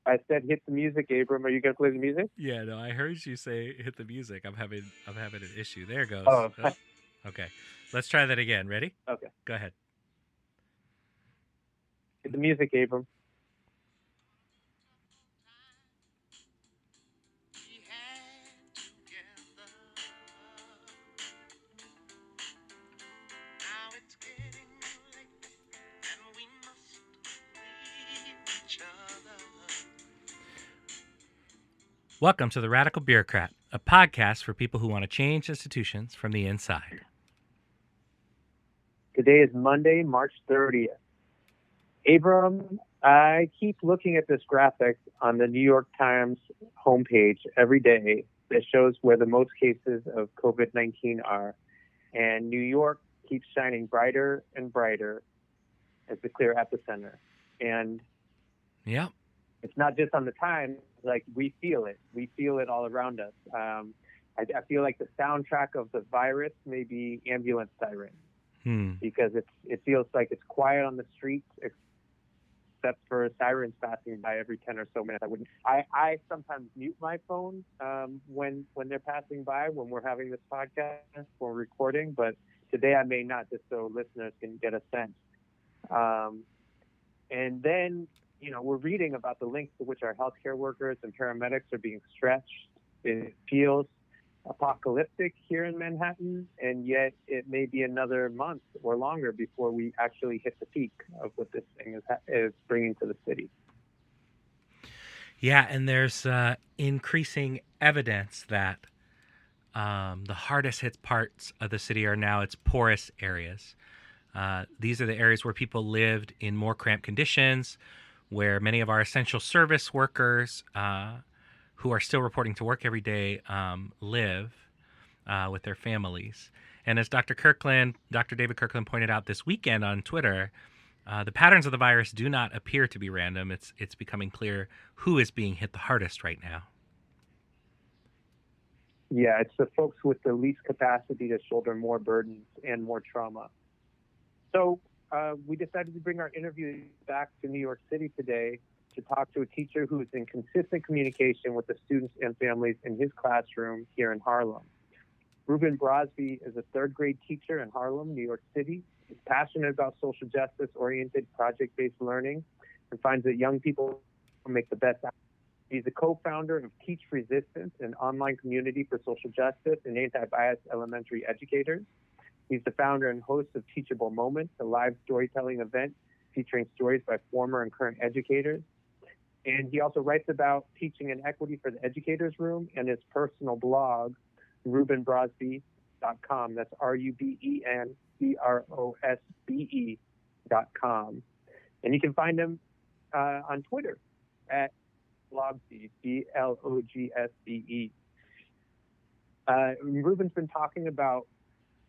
I said hit the music, Abram. Are you gonna play the music? Yeah, no, I heard you say hit the music. I'm having an issue. There goes. Oh, Okay. Let's try that again. Ready? okay. Go ahead. Hit the music, Abram. Welcome to the Radical Bureaucrat, a podcast for people who want to change institutions from the inside. Today is Monday, March 30th. Abram, I keep looking at this graphic on the New York Times homepage every day that shows where the most cases of COVID-19 are. And New York keeps shining brighter and brighter as the clear epicenter. And Yep. it's not just on the Times, like we feel it. We feel it all around us. I feel like the soundtrack of the virus may be ambulance sirens because it feels like it's quiet on the streets except for sirens passing by every 10 or so minutes. I sometimes mute my phone when they're passing by when we're having this podcast, when we're recording, but today I may not, just so listeners can get a sense. And then, we're reading about the lengths to which our healthcare workers and paramedics are being stretched. It feels apocalyptic here in Manhattan, and yet it may be another month or longer before we actually hit the peak of what this thing is bringing to the city. Yeah, and there's increasing evidence that the hardest hit parts of the city are now its poorest areas. These are the areas where people lived in more cramped conditions, where many of our essential service workers who are still reporting to work every day live with their families. And as Dr. David Kirkland pointed out this weekend on Twitter, the patterns of the virus do not appear to be random. It's becoming clear who is being hit the hardest right now. Yeah, it's the folks with the least capacity to shoulder more burdens and more trauma. So we decided to bring our interview back to New York City today to talk to a teacher who is in consistent communication with the students and families in his classroom here in Harlem. Ruben Brosbe is a third grade teacher in Harlem, New York City. He's passionate about social justice-oriented project-based learning and finds that young people make the best out. He's a co-founder of Teach Resistance, an online community for social justice and anti-bias elementary educators. He's the founder and host of Teachable Moments, a live storytelling event featuring stories by former and current educators. And he also writes about teaching and equity for the Educators Room and his personal blog, RubenBrosbe.com. That's RubenBrosbe.com. And you can find him on Twitter at Blogsbe, Blogsbe. Ruben's been talking about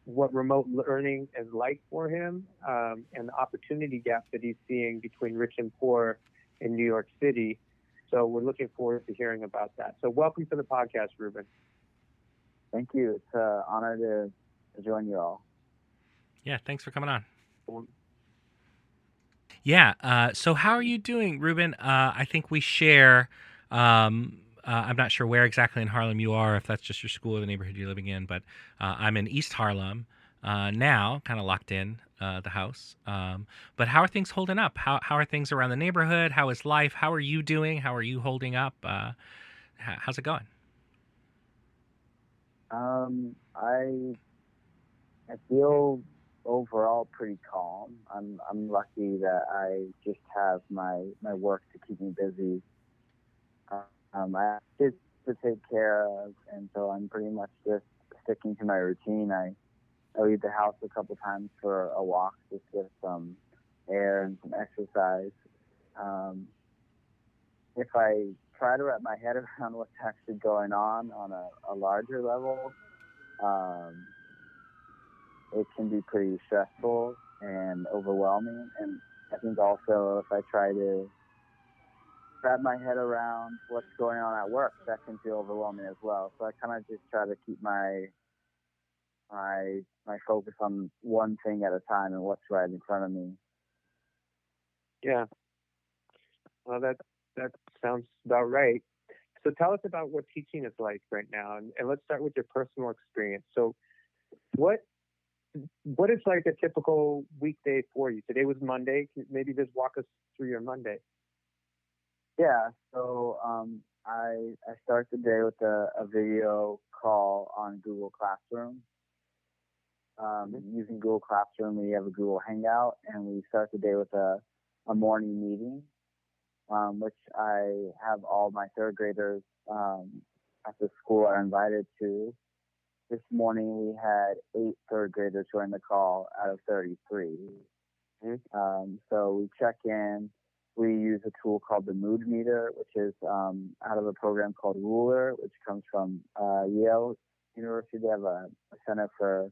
what remote learning is like for him and the opportunity gap that he's seeing between rich and poor in New York City. So we're looking forward to hearing about that. So welcome to the podcast, Ruben. Thank you. It's an honor to join you all. Yeah, thanks for coming on. Yeah. So how are you doing, Ruben? I think we share. I'm not sure where exactly in Harlem you are, if that's just your school or the neighborhood you're living in, but I'm in East Harlem now, kind of locked in the house. But how are things holding up? How are things around the neighborhood? How is life? How are you doing? How are you holding up? How's it going? I feel overall pretty calm. I'm lucky that I just have my work to keep me busy. I have kids to take care of, and so I'm pretty much just sticking to my routine. I leave the house a couple times for a walk, just get some air and some exercise. If I try to wrap my head around what's actually going on a larger level, it can be pretty stressful and overwhelming. And I think also if I try to wrap my head around what's going on at work, that can feel overwhelming as well. So I kind of just try to keep my focus on one thing at a time and what's right in front of me. Yeah. Well, that's sounds about right. So tell us about what teaching is like right now, and let's start with your personal experience. So what is like a typical weekday for you? Today was Monday. Maybe just walk us through your Monday. Yeah, so I start the day with a video call on Google Classroom. Using Google Classroom, we have a Google Hangout, and we start the day with a morning meeting, which I have all my third graders at the school are invited to. This morning we had 8 third graders join the call out of 33. So we check in. We use a tool called the Mood Meter, which is out of a program called Ruler, which comes from Yale University. They have a center for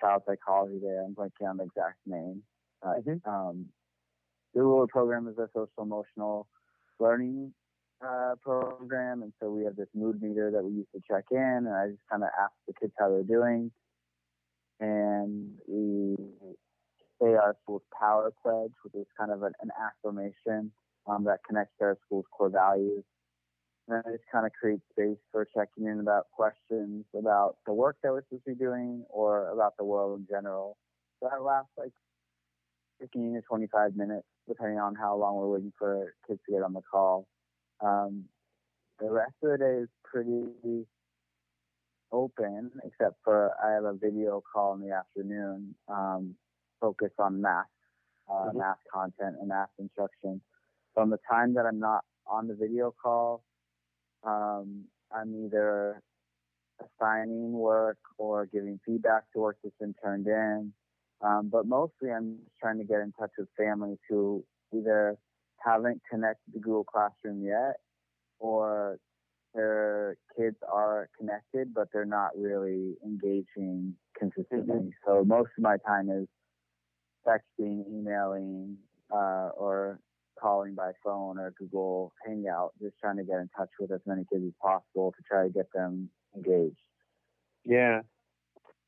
child psychology there. I'm blanking on the exact name. The Ruler program is a social emotional learning program, and so we have this mood meter that we use to check in, and I just kind of ask the kids how they're doing, and we say our school's power pledge, which is kind of an affirmation that connects to our school's core values. And I just kind of create space for checking in about questions about the work that we're supposed to be doing or about the world in general. So that lasts like 15 to 25 minutes, depending on how long we're waiting for kids to get on the call. The rest of the day is pretty open, except for I have a video call in the afternoon focused on math, math content and math instruction. From the time that I'm not on the video call, I'm either assigning work or giving feedback to work that's been turned in. But mostly I'm just trying to get in touch with families who either haven't connected to Google Classroom yet, or their kids are connected, but they're not really engaging consistently. So most of my time is texting, emailing, or calling by phone or Google Hangout, just trying to get in touch with as many kids as possible to try to get them engaged. Yeah,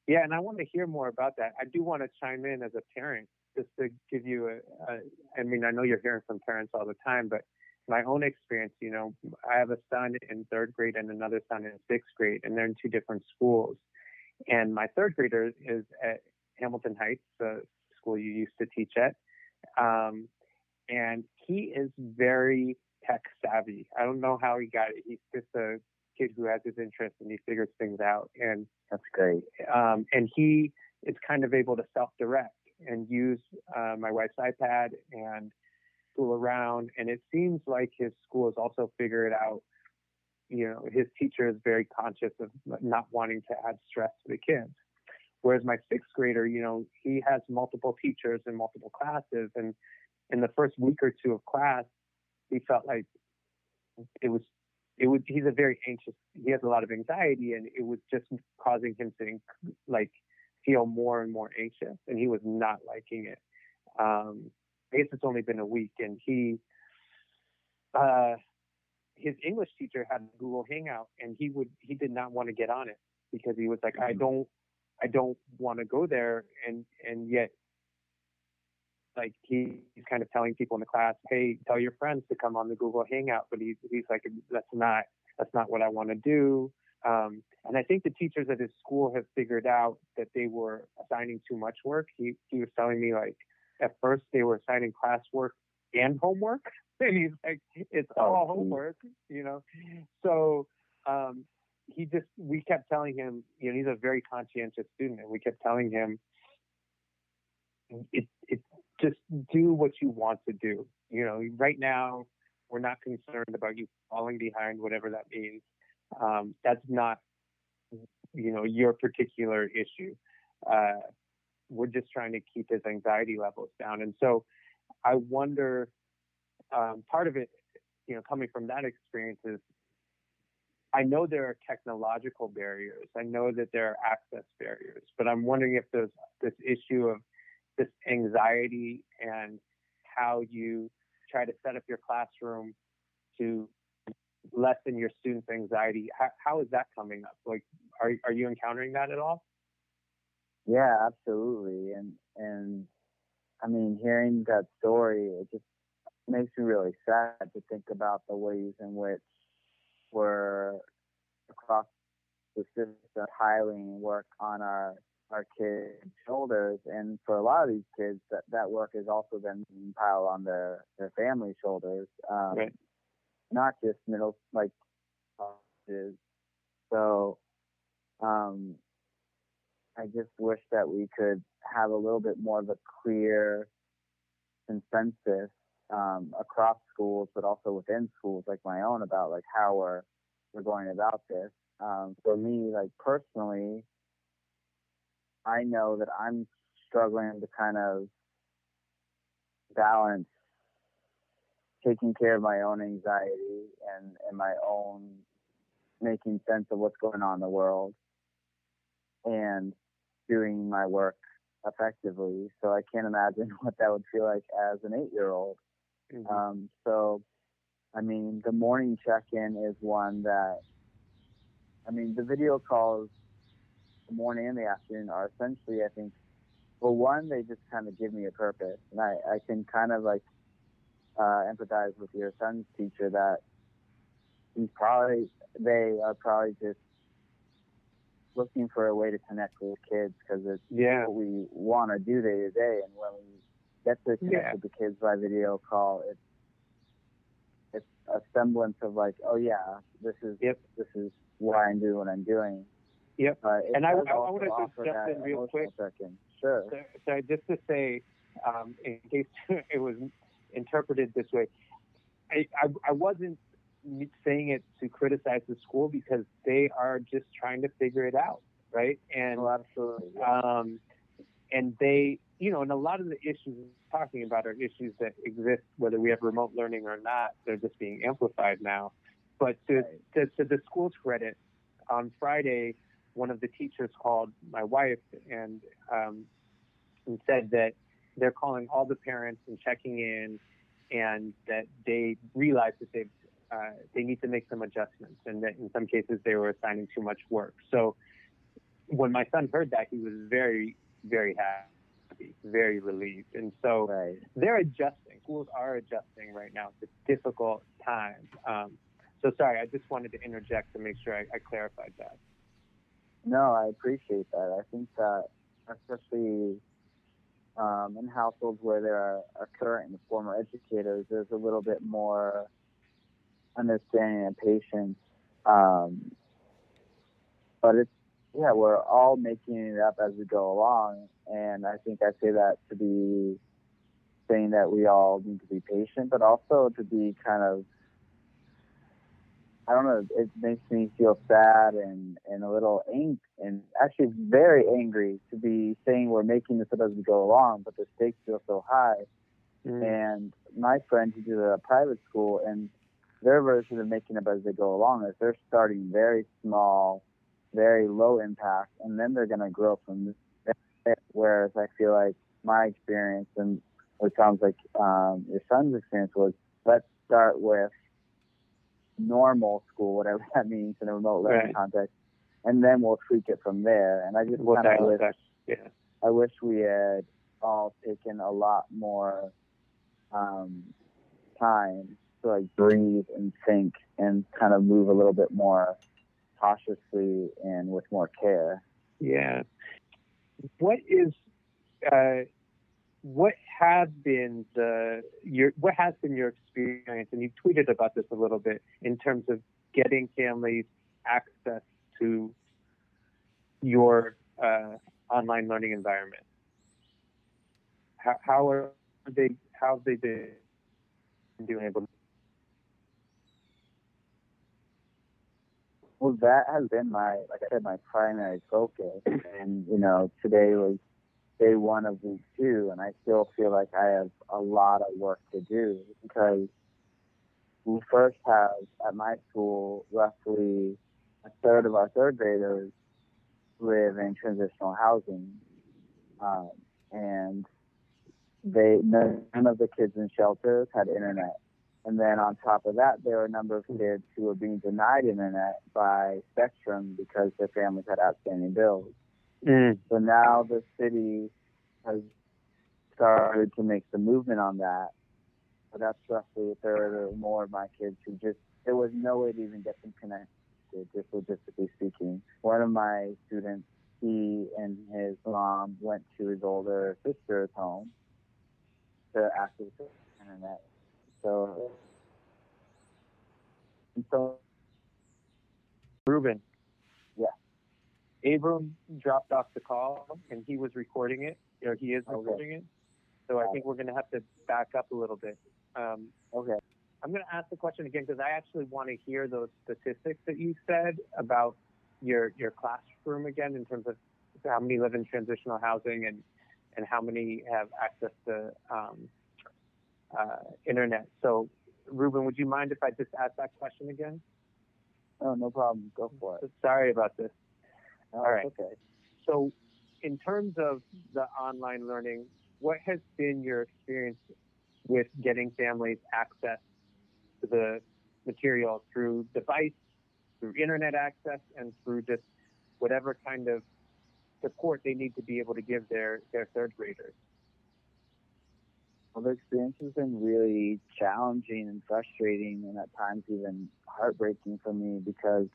and I want to hear more about that. I do want to chime in as a parent, just to give you I mean, I know you're hearing from parents all the time, but my own experience, I have a son in 3rd grade and another son in 6th grade, and they're in 2 different schools. And my 3rd grader is at Hamilton Heights, the school you used to teach at. And he is very tech savvy. I don't know how he got it. He's just a kid who has his interests and he figures things out. And that's great. And he is kind of able to self-direct and use my wife's iPad and fool around. And it seems like his school has also figured out, his teacher is very conscious of not wanting to add stress to the kids. Whereas my 6th grader, he has multiple teachers and multiple classes. And in the first week or 2 of class, he felt like he's a very anxious, he has a lot of anxiety, and it was just causing him to feel more and more anxious, and he was not liking it. I guess it's only been a week, and his English teacher had a Google Hangout, and he did not want to get on it because he was like, I don't want to go there, and yet he's kind of telling people in the class, hey, tell your friends to come on the Google Hangout, but he's like, that's not what I want to do. And I think the teachers at his school have figured out that they were assigning too much work. He was telling me, at first they were assigning classwork and homework, and he's like, it's all homework, So we kept telling him, he's a very conscientious student, and we kept telling him, it's just do what you want to do. Right now we're not concerned about you falling behind, whatever that means. That's not, your particular issue. We're just trying to keep his anxiety levels down. And so I wonder, part of it, coming from that experience is, I know there are technological barriers. I know that there are access barriers, but I'm wondering if there's this issue of this anxiety and how you try to set up your classroom to lessen your students' anxiety. How is that coming up? Are you encountering that at all? Yeah, absolutely. And I mean, hearing that story, it just makes really sad to think about the ways in which we're across the system piling work on our kids' shoulders, and for a lot of these kids, that work is also then being piled on their family shoulders. Right. Not just middle like colleges. So I just wish that we could have a little bit more of a clear consensus across schools, but also within schools like my own, about like how we're going about this. For me, like personally, I know that I'm struggling to kind of balance taking care of my own anxiety and my own making sense of what's going on in the world and doing my work effectively. So I can't imagine what that would feel like as an 8-year-old. Mm-hmm. So, I mean, the morning check-in is one that, I mean, the video calls, the morning and the afternoon, are essentially, I think, well, one, they just kind of give me a purpose. And I can kind of like empathize with your son's teacher that they are probably just looking for a way to connect with kids, because it's what we want to do day to day. And when we get to connect with the kids by video call, it's a semblance of like, oh yeah, this is why I'm doing what I'm doing. Yep. And I want to just jump in real quick. Sure. So just to say, in case it was interpreted this way, I wasn't saying it to criticize the school, because they are just trying to figure it out, right? And absolutely. And they, and a lot of the issues we're talking about are issues that exist whether we have remote learning or not. They're just being amplified now. But to the school's credit, on Friday, one of the teachers called my wife and said that they're calling all the parents and checking in, and that they realize that they need to make some adjustments, and that in some cases they were assigning too much work. So when my son heard that, he was very, very happy, very relieved. And so they're adjusting. Schools are adjusting right now. It's a difficult time. So sorry, I just wanted to interject to make sure I clarified that. No, I appreciate that. I think that especially in households where there are current and former educators, there's a little bit more understanding and patience. But we're all making it up as we go along. And I think I say that to be saying that we all need to be patient, but also to be kind of, I don't know, it makes me feel sad and a little angry, and actually very angry to be saying we're making this up as we go along, but the stakes feel so high. And my friends who do a private school, and their version of making up as they go along is they're starting very small, very low impact, and then they're going to grow from there. Whereas I feel like my experience, and what sounds like your son's experience, was let's start with normal school, whatever that means in a remote learning context, and then we'll tweak it from there. And I just kind of wish, I wish we had all taken a lot more time to like breathe and think and kind of move a little bit more cautiously and with more care. Yeah. What has been your experience, and you tweeted about this a little bit, in terms of getting families access to your online learning environment? How have they been doing able to? Well, that has been my primary focus, and today was day one of week 2, and I still feel like I have a lot of work to do, because we first have at my school roughly a third of our third graders live in transitional housing, and none of the kids in shelters had internet. And then on top of that, there were a number of kids who were being denied internet by Spectrum because their families had outstanding bills. So now the city has started to make the movement on that. But that's roughly a third or more of my kids who just, there was no way to even get them connected, just logistically speaking. One of my students, he and his mom went to his older sister's home to access the internet. So, Ruben, yeah. Abram dropped off the call and he was recording it. He is recording it. So I think we're going to have to back up a little bit. Okay. I'm going to ask the question again because I actually want to hear those statistics that you said about your classroom again in terms of how many live in transitional housing and how many have access to internet. So, Ruben, would you mind if I just ask that question again? Oh, no problem. Go for it. Sorry about this. No, all right. Okay. So, in terms of the online learning, what has been your experience with getting families access to the material through device, through internet access, and through just whatever kind of support they need to be able to give their third graders? Well, the experience has been really challenging and frustrating, and at times even heartbreaking for me, because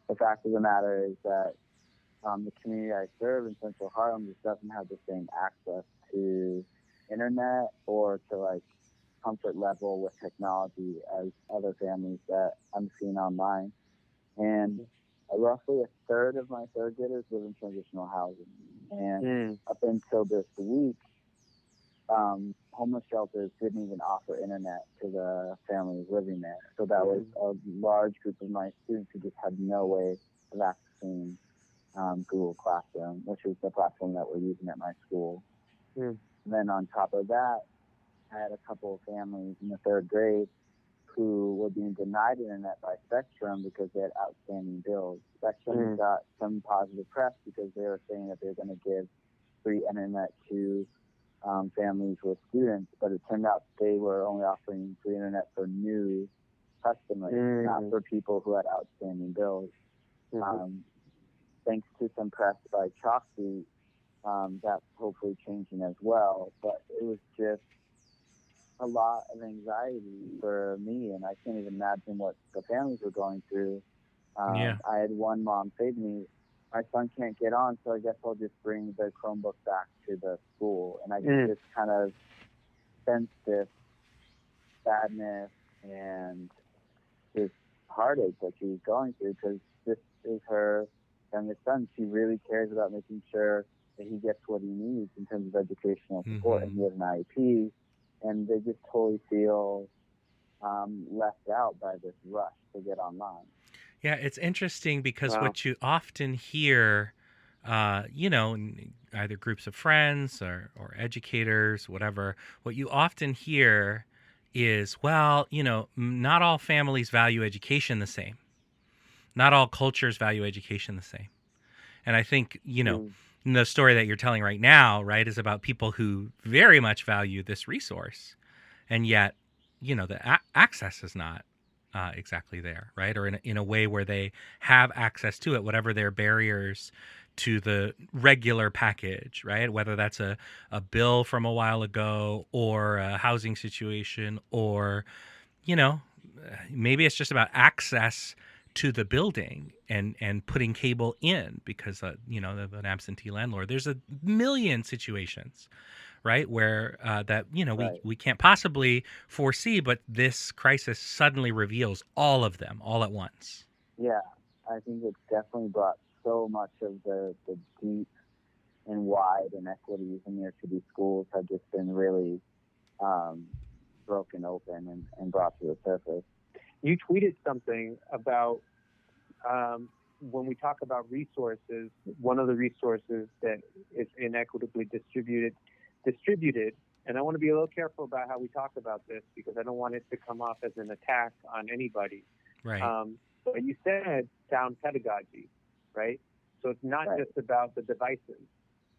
the fact of the matter is that the community I serve in Central Harlem just doesn't have the same access to internet or to like comfort level with technology as other families that I'm seeing online. And roughly a third of my third graders live in transitional housing. And up until this week, homeless shelters didn't even offer internet to the families living there. So that was a large group of my students who just had no way of accessing Google Classroom, which is the platform that we're using at my school. And then on top of that, I had a couple of families in the third grade who were being denied internet by Spectrum because they had outstanding bills. Spectrum got some positive press because they were saying that they were going to give free internet to families with students, but it turned out they were only offering free internet for new customers, not for people who had outstanding bills. Thanks to some press by Chalksy, that's hopefully changing as well, but it was just a lot of anxiety for me, and I can't even imagine what the families were going through. I had one mom say to me, my son can't get on, so I guess I'll just bring the Chromebook back to the school. And I just kind of sensed this sadness and this heartache that she was going through, because this is her youngest son. She really cares about making sure that he gets what he needs in terms of educational support, and he has an IEP, and they just totally feel left out by this rush to get online. Yeah, it's interesting because what you often hear, in either groups of friends or educators, whatever, what you often hear is, well, not all families value education the same. Not all cultures value education the same. And I think, the story that you're telling right now, right, is about people who very much value this resource. And yet, the access is not exactly there, right? Or in a way where they have access to it, whatever their barriers to the regular package, right? Whether that's a bill from a while ago or a housing situation, or, maybe it's just about access to the building and putting cable in because, of an absentee landlord. There's a million situations, right, where we can't possibly foresee, but this crisis suddenly reveals all of them all at once. Yeah, I think it's definitely brought so much of the deep and wide inequities in New York City schools have just been really broken open and brought to the surface. You tweeted something about when we talk about resources, one of the resources that is inequitably distributed, and I want to be a little careful about how we talk about this because I don't want it to come off as an attack on anybody. Right. But you said sound pedagogy, right? So it's not just about the devices,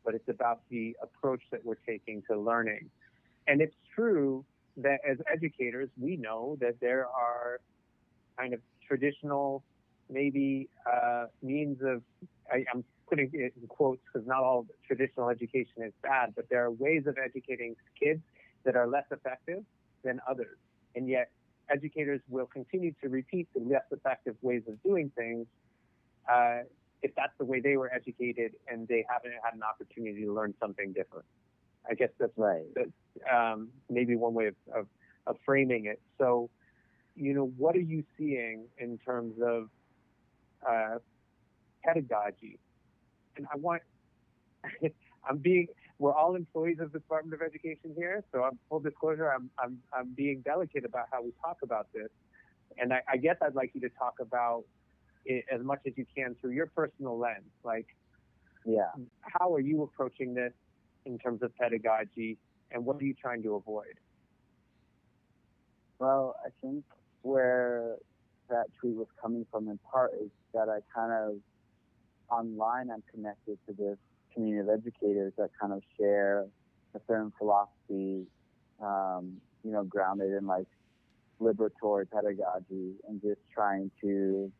but it's about the approach that we're taking to learning. And it's true that as educators, we know that there are kind of traditional, maybe means of, I'm putting it in quotes because not all traditional education is bad, but there are ways of educating kids that are less effective than others. And yet educators will continue to repeat the less effective ways of doing things if that's the way they were educated and they haven't had an opportunity to learn something different. I guess that's Right. Maybe one way of framing it. So, what are you seeing in terms of pedagogy? And we're all employees of the Department of Education here, so full disclosure, I'm being delicate about how we talk about this. And I guess I'd like you to talk about it as much as you can through your personal lens. Like, how are you approaching this in terms of pedagogy, and what are you trying to avoid? Well, I think where that tweet was coming from in part is that I kind of, online, I'm connected to this community of educators that kind of share a certain philosophy, grounded in like liberatory pedagogy and just trying to,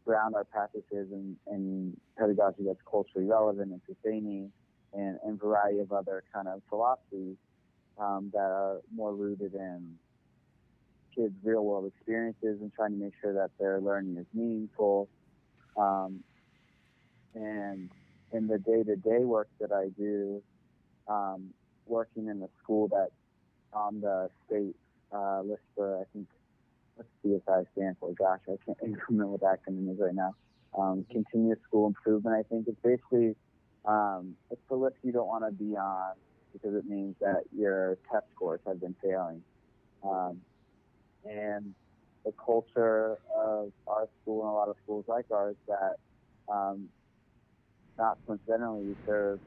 ground our practices in pedagogy that's culturally relevant and sustaining, and a variety of other kind of philosophies that are more rooted in kids' real world experiences and trying to make sure that their learning is meaningful. And in the day-to-day work that I do, working in the school that's on the state list for, I think, what's CSI stand for? Gosh, I can't remember what that acronym is right now. Continuous school improvement, I think. It's basically, it's the list you don't want to be on because it means that your test scores have been failing. And the culture of our school and a lot of schools like ours that, not coincidentally, we serve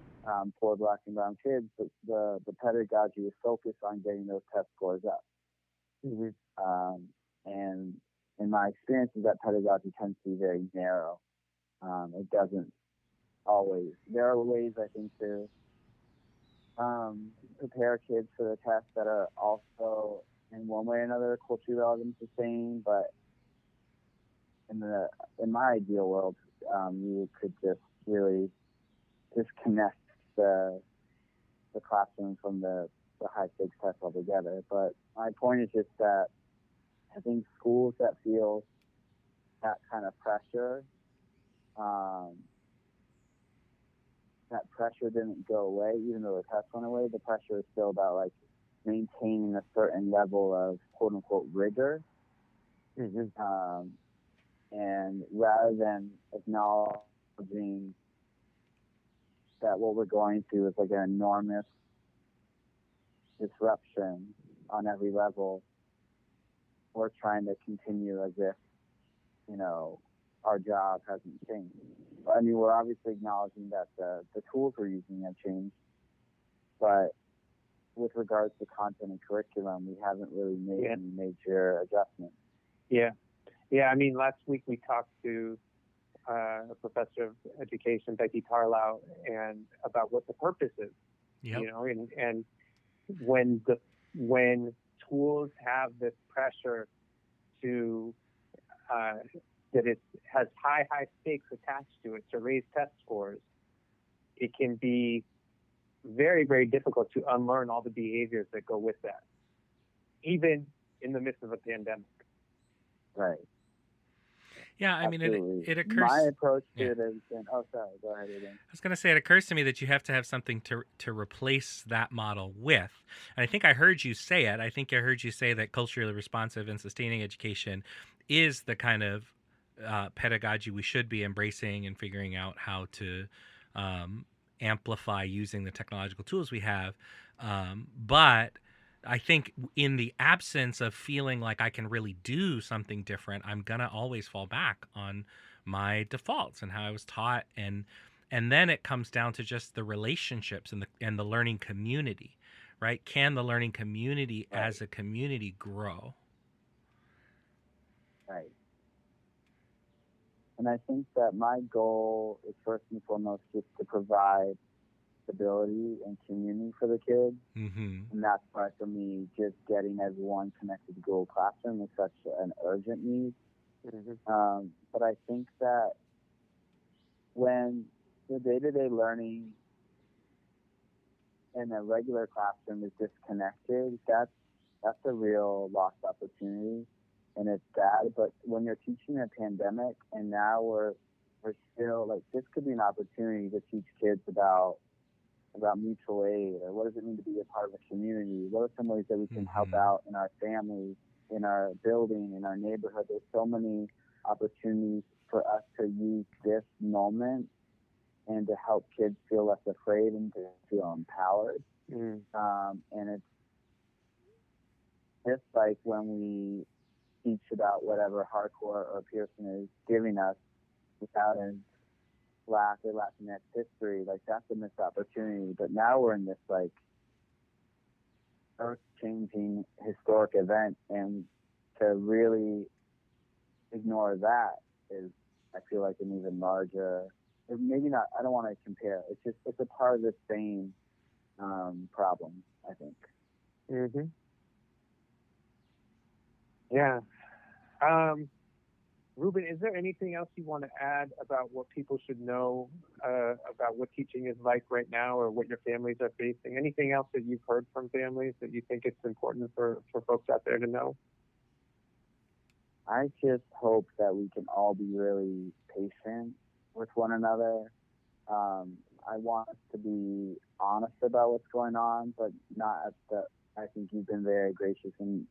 poor Black and brown kids, but the pedagogy is focused on getting those test scores up. Mm-hmm. And in my experience, that pedagogy tends to be very narrow. It doesn't always. There are ways, I think, to prepare kids for the test that are also, in one way or another, culturally relevant and sustaining. But in my ideal world, you could just really disconnect the classroom from the high stakes test altogether. But my point is just that I think schools that feel that kind of pressure, that pressure didn't go away, even though the test went away. The pressure is still about like maintaining a certain level of quote unquote rigor. Mm-hmm. And rather than acknowledging that what we're going through is like an enormous disruption on every level, we're trying to continue as if, our job hasn't changed. I mean, we're obviously acknowledging that the tools we're using have changed, but with regards to content and curriculum, we haven't really made any major adjustments. Yeah. I mean, last week we talked to a professor of education, Becky Tarlow, and about what the purpose is. Yep. And when tools have this pressure to that it has high stakes attached to it to raise test scores, it can be very, very difficult to unlearn all the behaviors that go with that, even in the midst of a pandemic. Right. Yeah, I mean, it occurs. My approach to it is, go ahead, Ruben. I was going to say, it occurs to me that you have to have something to replace that model with. And I think I heard you say it. I think I heard you say that culturally responsive and sustaining education is the kind of pedagogy we should be embracing and figuring out how to amplify using the technological tools we have. But I think in the absence of feeling like I can really do something different, I'm going to always fall back on my defaults and how I was taught. And then it comes down to just the relationships and the learning community, right? Can the learning community as a community grow? Right. And I think that my goal is first and foremost just to provide stability and community for the kids. Mm-hmm. And that's why, for me, just getting everyone connected to Google Classroom is such an urgent need. Mm-hmm. But I think that when the day-to-day learning in a regular classroom is disconnected, that's a real lost opportunity, and it's sad. But when you're teaching a pandemic, and now we're still like, this could be an opportunity to teach kids about mutual aid, or what does it mean to be a part of a community? What are some ways that we can help out in our families, in our building, in our neighborhood? There's so many opportunities for us to use this moment and to help kids feel less afraid and to feel empowered. And it's just like when we teach about whatever hardcore or Pearson is giving us without an Black or Latinx history, like that's a missed opportunity. But now we're in this like earth-changing historic event, and to really ignore that is, I feel like, an even larger, maybe not, I don't want to compare, it's a part of the same problem, I think. Yeah. Ruben, is there anything else you want to add about what people should know about what teaching is like right now, or what your families are facing? Anything else that you've heard from families that you think it's important for folks out there to know? I just hope that we can all be really patient with one another. I want us to be honest about what's going on, but not at the, I think you've been very gracious in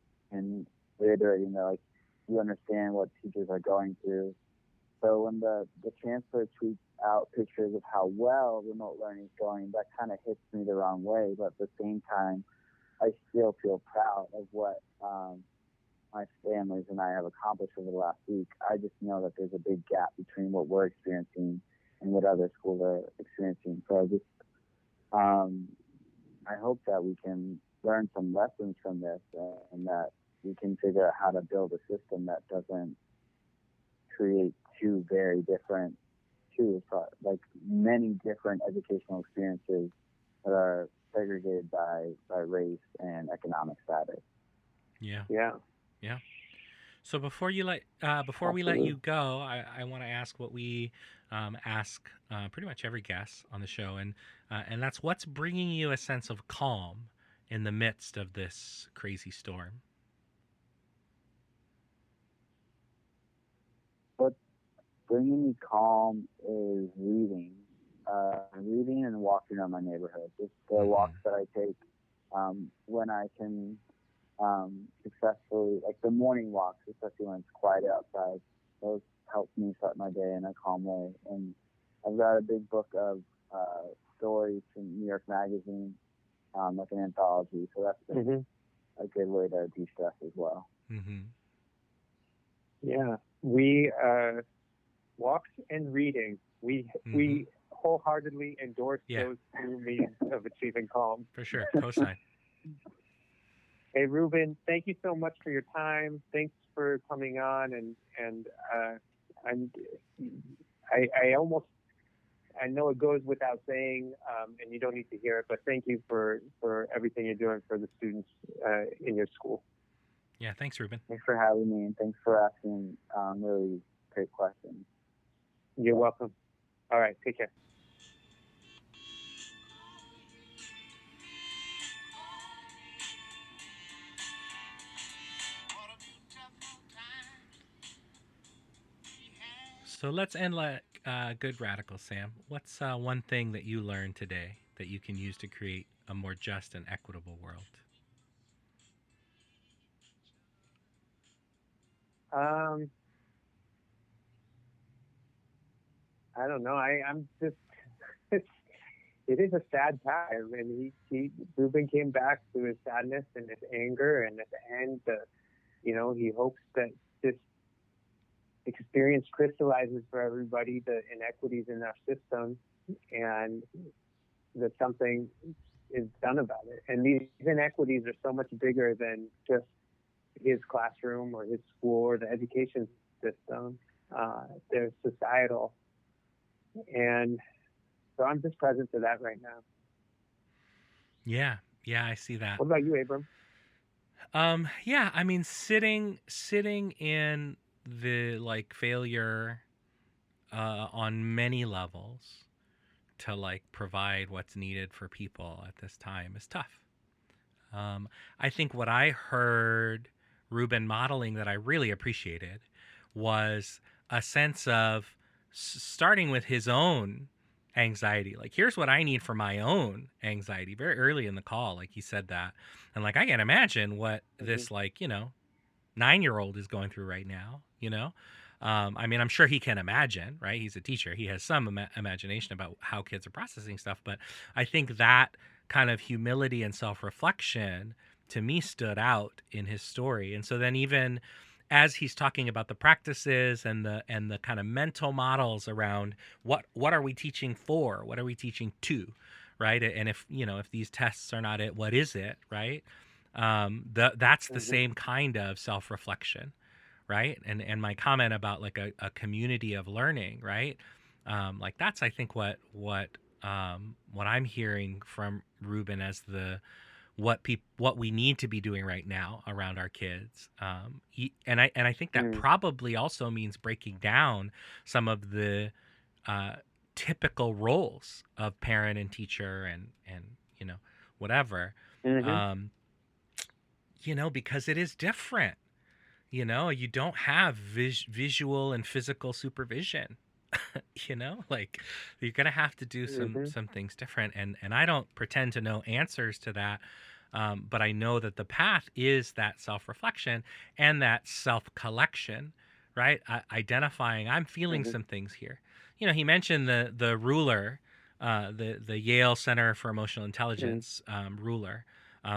reiterating that, like, you understand what teachers are going through. So when the chancellor tweets out pictures of how well remote learning is going, that kind of hits me the wrong way. But at the same time, I still feel proud of what my families and I have accomplished over the last week. I just know that there's a big gap between what we're experiencing and what other schools are experiencing. So I hope that we can learn some lessons from this, and that we can figure out how to build a system that doesn't create two very different, like many different educational experiences that are segregated by race and economic status. Yeah. So before we let you go, I want to ask what we ask pretty much every guest on the show, and that's, what's bringing you a sense of calm in the midst of this crazy storm? What's bringing me calm is reading and walking around my neighborhood. Just the walks that I take when I can successfully, like the morning walks, especially when it's quiet outside. Those help me start my day in a calm way. And I've got a big book of stories from New York Magazine, like an anthology. So that's been a good way to de-stress as well. Yeah, we walks and reading. We wholeheartedly endorse those two means of achieving calm. For sure, cosign. Hey, Ruben, thank you so much for your time. Thanks for coming on, and I know it goes without saying, and you don't need to hear it, but thank you for everything you're doing for the students in your school. Yeah, thanks, Ruben. Thanks for having me, and thanks for asking really great questions. You're welcome. All right, take care. So let's end like good radical, Sam. What's one thing that you learned today that you can use to create a more just and equitable world? I don't know. I'm just. It is a sad time, and Ruben came back to his sadness and his anger, and at the end, he hopes that this experience crystallizes for everybody the inequities in our system, and that something is done about it. And these inequities are so much bigger than just his classroom or his school or the education system. They're societal, and so I'm just present to that right now. Yeah, I see that. What about you, Abram? Yeah, I mean, sitting in the failure on many levels to like provide what's needed for people at this time is tough. I think what I heard Ruben modeling that I really appreciated was a sense of starting with his own anxiety. Like, here's what I need for my own anxiety very early in the call. Like, he said that. And like, I can't imagine what this, like, 9-year-old is going through right now, I mean, I'm sure he can imagine, right? He's a teacher. He has some imagination about how kids are processing stuff. But I think that kind of humility and self-reflection to me stood out in his story. And so then even as he's talking about the practices and the kind of mental models around what are we teaching for? What are we teaching to? Right? And if these tests are not it, what is it? Right? That's the same kind of self-reflection, right? And my comment about like a community of learning, right? Like that's, I think, what I'm hearing from Ruben as what we need to be doing right now around our kids. And I think that probably also means breaking down some of the typical roles of parent and teacher and whatever. Because it is different. You don't have visual and physical supervision. Like you're gonna have to do some things different, and I don't pretend to know answers to that, but I know that the path is that self-reflection and that self-collection, right? Identifying I'm feeling some things here. He mentioned the ruler, the Yale Center for Emotional Intelligence ruler,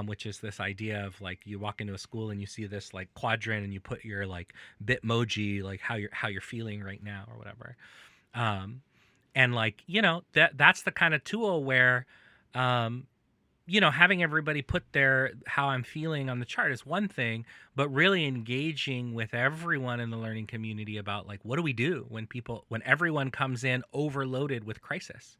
which is this idea of like you walk into a school and you see this like quadrant and you put your like Bitmoji, like how you're feeling right now or whatever. And like, that's the kind of tool where, having everybody put their how I'm feeling on the chart is one thing, but really engaging with everyone in the learning community about like, what do we do when everyone comes in overloaded with crisis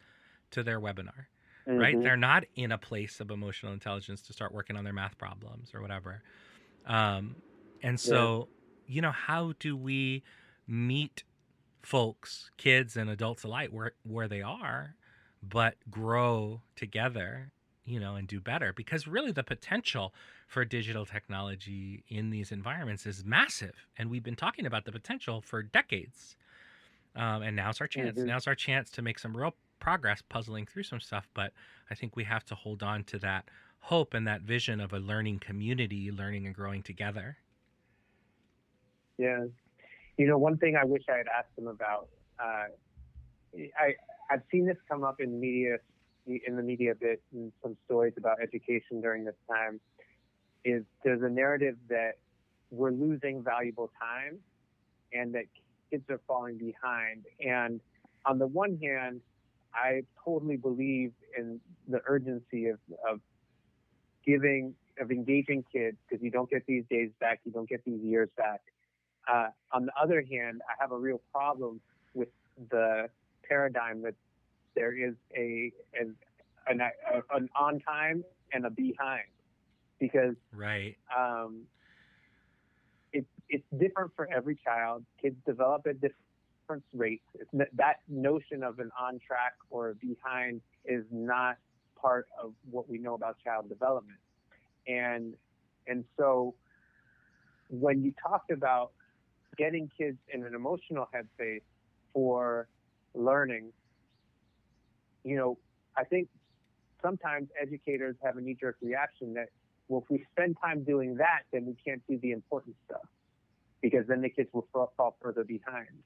to their webinar, right? They're not in a place of emotional intelligence to start working on their math problems or whatever. And so, how do we meet folks, kids and adults alike, where they are, but grow together, and do better? Because really the potential for digital technology in these environments is massive. And we've been talking about the potential for decades. And now's our chance. Now's our chance to make some real progress puzzling through some stuff. But I think we have to hold on to that hope and that vision of a learning community, learning and growing together. Yeah. One thing I wish I had asked him about, I've seen this come up in the media a bit, in some stories about education during this time, is there's a narrative that we're losing valuable time and that kids are falling behind. And on the one hand, I totally believe in the urgency of engaging kids, because you don't get these days back, you don't get these years back. On the other hand, I have a real problem with the paradigm that there is an on time and a behind, because right. It's different for every child. Kids develop at different rates. That notion of an on track or a behind is not part of what we know about child development. And so when you talked about getting kids in an emotional headspace for learning, I think sometimes educators have a knee-jerk reaction that, well, if we spend time doing that, then we can't do the important stuff, because then the kids will fall further behind.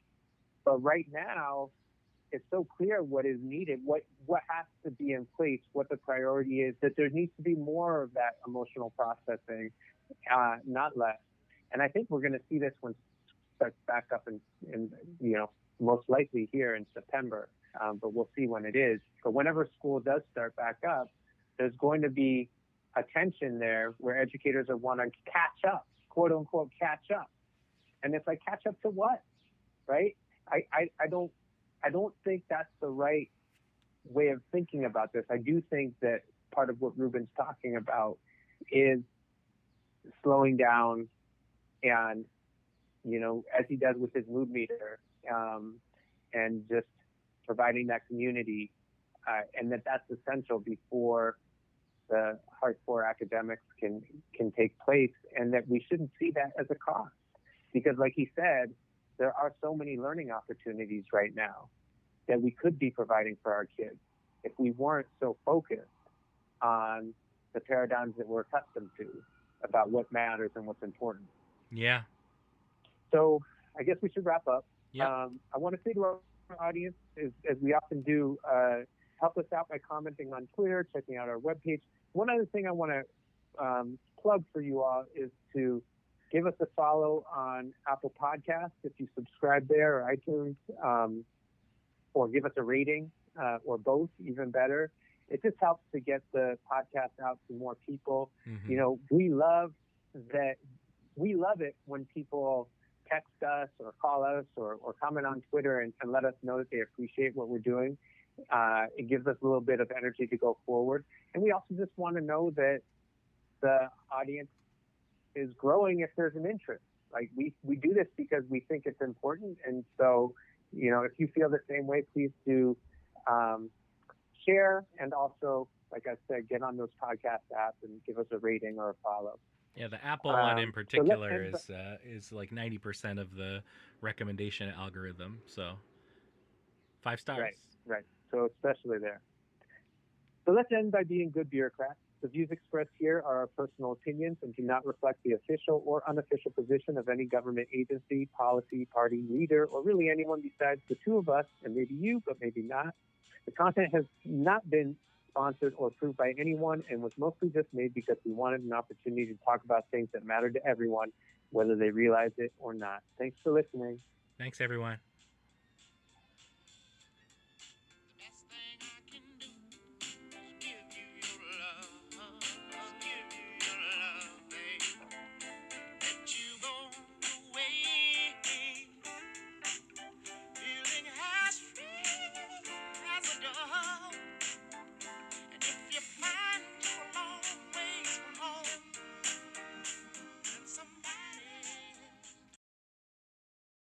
But right now, it's so clear what is needed, what has to be in place, what the priority is, that there needs to be more of that emotional processing, not less. And I think we're going to see this when it starts back up in most likely here in September, but we'll see when it is. But whenever school does start back up, there's going to be a tension there where educators are wanting to catch up, quote unquote, catch up. And it's like, catch up to what, right? I don't think that's the right way of thinking about this. I do think that part of what Ruben's talking about is slowing down and, as he does with his mood meter, and just providing that community, and that's essential before the hardcore academics can take place, and that we shouldn't see that as a cost. Because like he said, there are so many learning opportunities right now that we could be providing for our kids if we weren't so focused on the paradigms that we're accustomed to about what matters and what's important. Yeah. So I guess we should wrap up. Yeah. I want to say to our audience, as we often do, help us out by commenting on Twitter, checking out our webpage. One other thing I want to plug for you all is to give us a follow on Apple Podcasts if you subscribe there, or iTunes, or give us a rating, or both, even better. It just helps to get the podcast out to more people. Mm-hmm. You know, we love it when people text us or call us or comment on Twitter and let us know that they appreciate what we're doing. It gives us a little bit of energy to go forward. And we also just want to know that the audience is growing if there's an interest. Like we do this because we think it's important. And so, you know, if you feel the same way, please do share, and also, like I said, get on those podcast apps and give us a rating or a follow. Yeah, the Apple one in particular is like 90% of the recommendation algorithm. So 5 stars. Right. So especially there. So let's end by being good bureaucrats. The views expressed here are our personal opinions and do not reflect the official or unofficial position of any government agency, policy, party, leader, or really anyone besides the two of us, and maybe you, but maybe not. The content has not been sponsored or approved by anyone and was mostly just made because we wanted an opportunity to talk about things that matter to everyone, whether they realize it or not. Thanks for listening. Thanks, everyone.